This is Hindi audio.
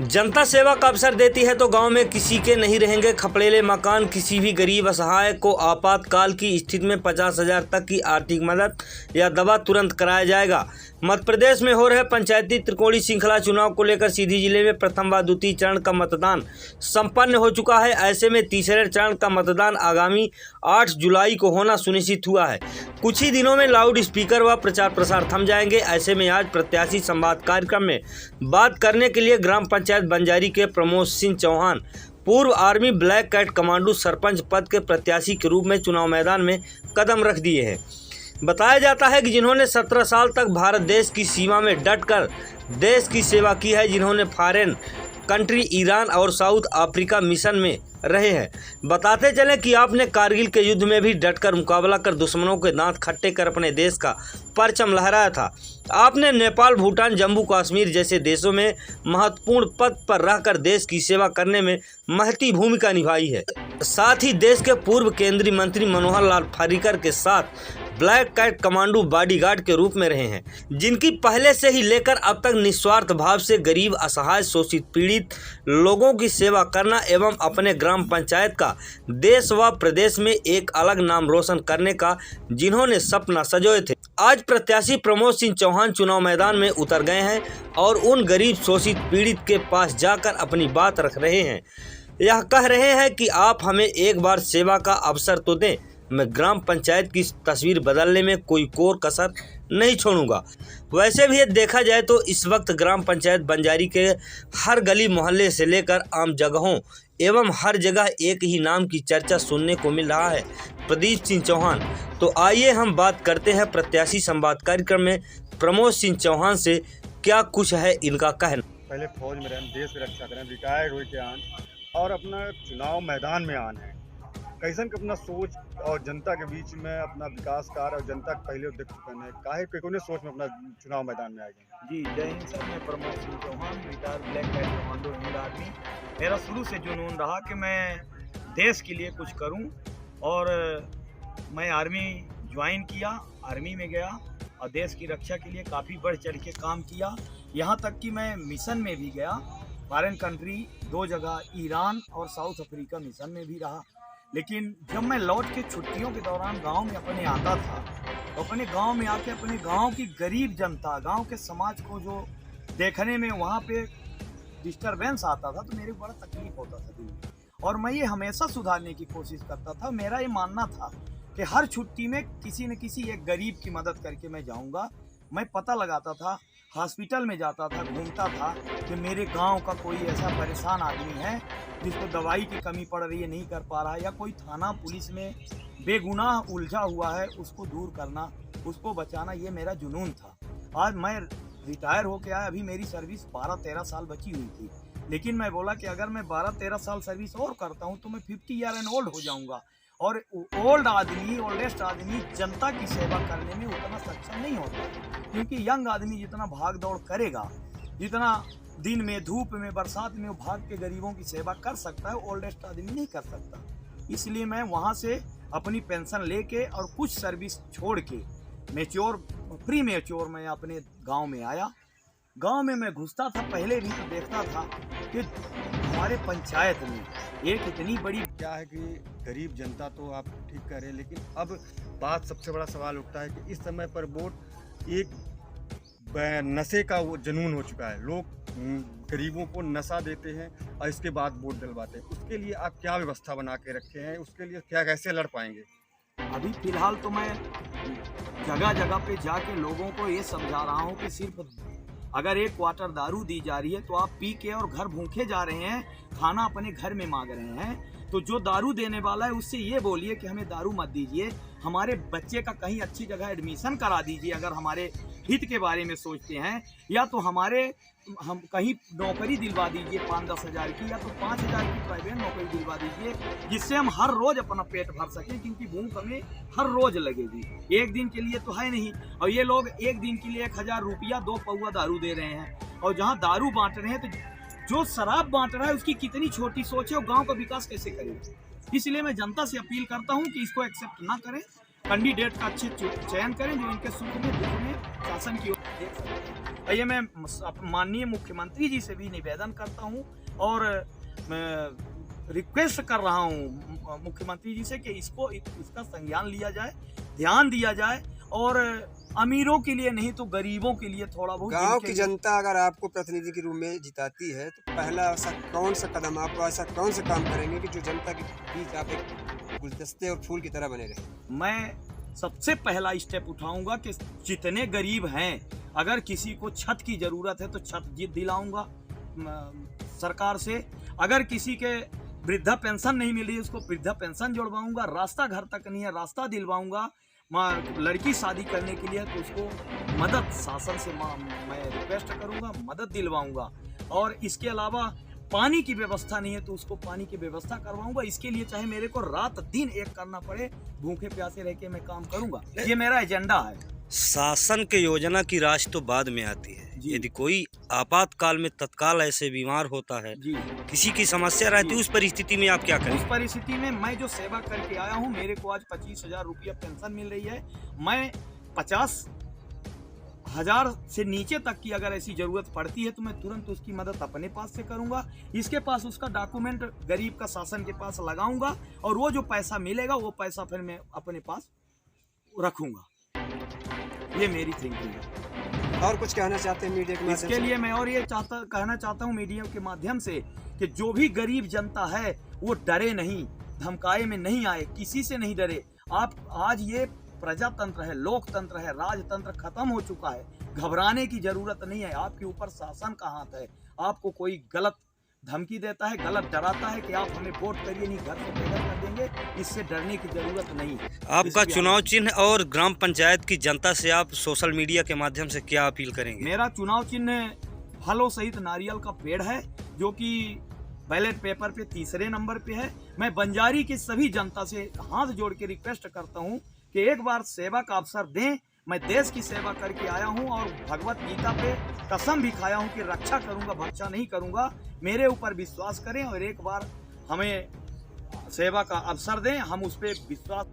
जनता सेवा का अवसर देती है तो गांव में किसी के नहीं रहेंगे खपड़ेले मकान। किसी भी गरीब असहाय को आपातकाल की स्थिति में 50,000 तक की आर्थिक मदद या दवा तुरंत कराया जाएगा। मध्य प्रदेश में हो रहे पंचायती त्रिकोणीय श्रृंखला चुनाव को लेकर सीधी जिले में प्रथम व द्वितीय चरण का मतदान संपन्न हो चुका है। ऐसे में तीसरे चरण का मतदान आगामी 8 जुलाई को होना सुनिश्चित हुआ है। कुछ ही दिनों में लाउड स्पीकर व प्रचार प्रसार थम जाएंगे। ऐसे में आज प्रत्याशी संवाद कार्यक्रम में बात करने के लिए ग्राम पंचायत बंजारी के प्रमोद सिंह चौहान पूर्व army black cat commando sarpanch पद के प्रत्याशी के रूप में चुनाव मैदान में कदम रख दिए हैं। बताया जाता है कि जिन्होंने 17 साल तक भारत देश की सीमा में डटकर देश की सेवा की है, जिन्होंने फॉरेन कंट्री ईरान और साउथ अफ्रीका मिशन में रहे हैं। बताते चले कि आपने कारगिल के युद्ध में भी डटकर मुकाबला कर दुश्मनों के दांत खट्टे कर अपने देश का परचम लहराया था। आपने नेपाल, भूटान, जम्मू कश्मीर जैसे देशों में महत्वपूर्ण पद पर रहकर देश की सेवा करने में महती भूमिका निभाई है। साथ ही देश के पूर्व केंद्रीय मंत्री मनोहर लाल पर्रिकर के साथ ब्लैक कैट कमांडो बॉडीगार्ड के रूप में रहे हैं, जिनकी पहले से ही लेकर अब तक निस्वार्थ भाव से गरीब, असहाय, शोषित, पीड़ित लोगों की सेवा करना एवं अपने ग्राम पंचायत का देश व प्रदेश में एक अलग नाम रोशन करने का जिन्होंने सपना संजोए थे। आज प्रत्याशी प्रमोद सिंह चौहान चुनाव मैदान में उतर गए हैं और उन गरीब, शोषित, पीड़ित के पास जाकर अपनी बात रख रहे हैं। यह कह रहे हैं कि आप हमें एक बार सेवा का अवसर तो दें, मैं ग्राम पंचायत की तस्वीर बदलने में कोई कोर कसर नहीं छोड़ूंगा। वैसे भी देखा जाए तो इस वक्त ग्राम पंचायत बंजारी के हर गली मोहल्ले से लेकर आम जगहों एवं हर जगह एक ही नाम की चर्चा सुनने को मिल रहा है, प्रदीप सिंह चौहान। तो आइए हम बात करते हैं प्रत्याशी संवाद कार्यक्रम में प्रमोद सिंह चौहान से, क्या कुछ है इनका कहना। पहले फौज में रहें, देश की रक्षा करें, रिटायर्ड हो के आन और अपना चुनाव मैदान में आन है कैसन के अपना सोच और जनता के बीच में अपना विकास कार्य और जनता के पहले देख चुके हैं, काहे कोई सोच में अपना चुनाव मैदान में आएंगे। जी जय हिंद सर, मैं Pramod Singh Chauhan, retired black cat commando Indian army. मेरा शुरू से जुनून रहा कि मैं देश के लिए कुछ करूं और मैं आर्मी ज्वाइन किया, आर्मी में गया और देश की रक्षा के लिए काफ़ी बढ़ चढ़ के काम किया। यहाँ तक कि मैं मिशन में भी गया, फॉरेन कंट्री 2 जगह, ईरान और साउथ अफ्रीका मिशन में भी रहा। लेकिन जब मैं लौट के छुट्टियों के दौरान गांव में अपने आता था तो अपने गांव में आके अपने गांव की गरीब जनता, गांव के समाज को जो देखने में वहाँ पे डिस्टरबेंस आता था तो मेरे को बड़ा तकलीफ होता था दिल में, और मैं ये हमेशा सुधारने की कोशिश करता था। मेरा ये मानना था कि हर छुट्टी में किसी न किसी एक गरीब की मदद करके मैं जाऊँगा। मैं पता लगाता था, हॉस्पिटल में जाता था, घूमता था कि मेरे गांव का कोई ऐसा परेशान आदमी है जिसको दवाई की कमी पड़ रही है, नहीं कर पा रहा है, या कोई थाना पुलिस में बेगुनाह उलझा हुआ है, उसको दूर करना, उसको बचाना, ये मेरा जुनून था। आज मैं रिटायर होके आया, अभी मेरी सर्विस 12-13 साल बची हुई थी, लेकिन मैं बोला कि अगर मैं 12-13 साल सर्विस और करता हूँ तो मैं 50 ईयर एंड ओल्ड हो जाऊँगा, और ओल्डेस्ट आदमी जनता की सेवा करने में उतना सक्षम नहीं होता, क्योंकि यंग आदमी जितना भाग दौड़ करेगा, जितना दिन में, धूप में, बरसात में भाग के गरीबों की सेवा कर सकता है, ओल्डेस्ट आदमी नहीं कर सकता। इसलिए मैं वहाँ से अपनी पेंशन लेके और कुछ सर्विस छोड़ के प्री मैच्योर मैं अपने गांव में आया। गांव में मैं घुसता था, पहले भी तो देखता था कि हमारे पंचायत में एक इतनी बड़ी क्या है कि गरीब जनता तो आप ठीक कर रहे हैं, लेकिन अब बात सबसे बड़ा सवाल उठता है कि इस समय पर वोट एक नशे का वो जुनून हो चुका है। लोग गरीबों को नशा देते हैं और इसके बाद वोट डलवाते हैं। उसके लिए आप क्या व्यवस्था बना के रखे हैं, उसके लिए क्या कैसे लड़ पाएंगे? अभी फिलहाल तो मैं जगह जगह पे जाके लोगों को ये समझा रहा हूँ कि सिर्फ अगर 1 क्वार्टर दारू दी जा रही है तो आप पी के और घर भूखे जा रहे हैं, खाना अपने घर में मांग रहे हैं, तो जो दारू देने वाला है उससे ये बोलिए कि हमें दारू मत दीजिए, हमारे बच्चे का कहीं अच्छी जगह एडमिशन करा दीजिए अगर हमारे हित के बारे में सोचते हैं, या तो हम कहीं नौकरी दिलवा दीजिए 5-10 हज़ार की, या तो 5 हज़ार की प्राइवेट नौकरी दिलवा दीजिए, जिससे हम हर रोज़ अपना पेट भर सकें, क्योंकि भूख हमें हर रोज़ लगेगी, एक दिन के लिए तो है नहीं। और ये लोग एक दिन के लिए 1000 रुपया 2 पौवा दारू दे रहे हैं, और जहाँ दारू बांट रहे हैं तो जो शराब बांट रहा है उसकी कितनी छोटी सोच है, और गाँव का विकास कैसे करेगा। इसलिए मैं जनता से अपील करता हूँ कि इसको एक्सेप्ट ना करें, कैंडिडेट का अच्छे चयन करें जो इनके सुख में, दुख में शासन की ओर देख सकते हैं। और ये मैं माननीय मुख्यमंत्री जी से भी निवेदन करता हूँ और मैं रिक्वेस्ट कर रहा हूँ मुख्यमंत्री जी से कि इसका संज्ञान लिया जाए, ध्यान दिया जाए और अमीरों के लिए नहीं तो गरीबों के लिए थोड़ा बहुत। गांव की जनता अगर आपको प्रतिनिधि के रूप में जिताती है तो पहला ऐसा कौन सा कदम, आप ऐसा कौन सा काम करेंगे कि जो जनता के बीच आप एक गुलदस्ते और फूल की तरह बने रहे? मैं सबसे पहला स्टेप उठाऊंगा कि जितने गरीब हैं, अगर किसी को छत की जरूरत है तो छत दिलाऊंगा सरकार से। अगर किसी के वृद्धा पेंशन नहीं मिल रही है उसको वृद्धा पेंशन जोड़वाऊंगा। रास्ता घर तक नहीं है, रास्ता दिलवाऊंगा। लड़की शादी करने के लिए तो उसको मदद शासन से मैं रिक्वेस्ट करूंगा, मदद दिलवाऊंगा। और इसके अलावा पानी की व्यवस्था नहीं है तो उसको पानी की व्यवस्था करवाऊंगा। इसके लिए चाहे मेरे को रात दिन एक करना पड़े, भूखे प्यासे रह के मैं काम करूंगा। ये मेरा एजेंडा है। शासन के योजना की राशि तो बाद में आती है। यदि कोई आपातकाल में तत्काल ऐसे बीमार होता है, किसी की समस्या रहती है, उस परिस्थिति में आप क्या करें? उस परिस्थिति में मैं जो सेवा करके आया हूँ, मेरे को आज 25,000 रुपया पेंशन मिल रही है। मैं 50,000 से नीचे तक की अगर ऐसी जरूरत पड़ती है तो मैं तुरंत उसकी मदद अपने पास से करूंगा। इसके पास उसका डॉक्यूमेंट गरीब का शासन के पास लगाऊंगा और वो जो पैसा मिलेगा वो पैसा फिर मैं अपने पास रखूंगा। ये मेरी थिंकिंग है। और कुछ कहना चाहते हैं मीडिया के माध्यम से? इसके लिए मैं और ये कहना चाहता हूँ मीडिया के माध्यम से कि जो भी गरीब जनता है वो डरे नहीं, धमकाए में नहीं आए, किसी से नहीं डरे। आप आज ये प्रजातंत्र है, लोकतंत्र है, राजतंत्र खत्म हो चुका है। घबराने की जरूरत नहीं है। आपके ऊपर शासन का हाथ है। आपको कोई गलत धमकी देता है, गलत डराता है कि आप हमें वोट करिए, नहीं घर से बेघर कर देंगे, इससे डरने की जरूरत नहीं है। आपका चुनाव चिन्ह और ग्राम पंचायत की जनता से आप सोशल मीडिया के माध्यम से क्या अपील करेंगे? मेरा चुनाव चिन्ह फलों सहित नारियल का पेड़ है, जो कि बैलेट पेपर पे 3रे नंबर पे है। मैं बंजारी की सभी जनता से हाथ जोड़ के रिक्वेस्ट करता हूँ कि एक बार सेवा का अवसर दें। मैं देश की सेवा करके आया हूँ और भगवत गीता पे कसम भी खाया हूँ कि रक्षा करूँगा, भक्षा नहीं करूँगा। मेरे ऊपर विश्वास करें और एक बार हमें सेवा का अवसर दें, हम उस पर विश्वास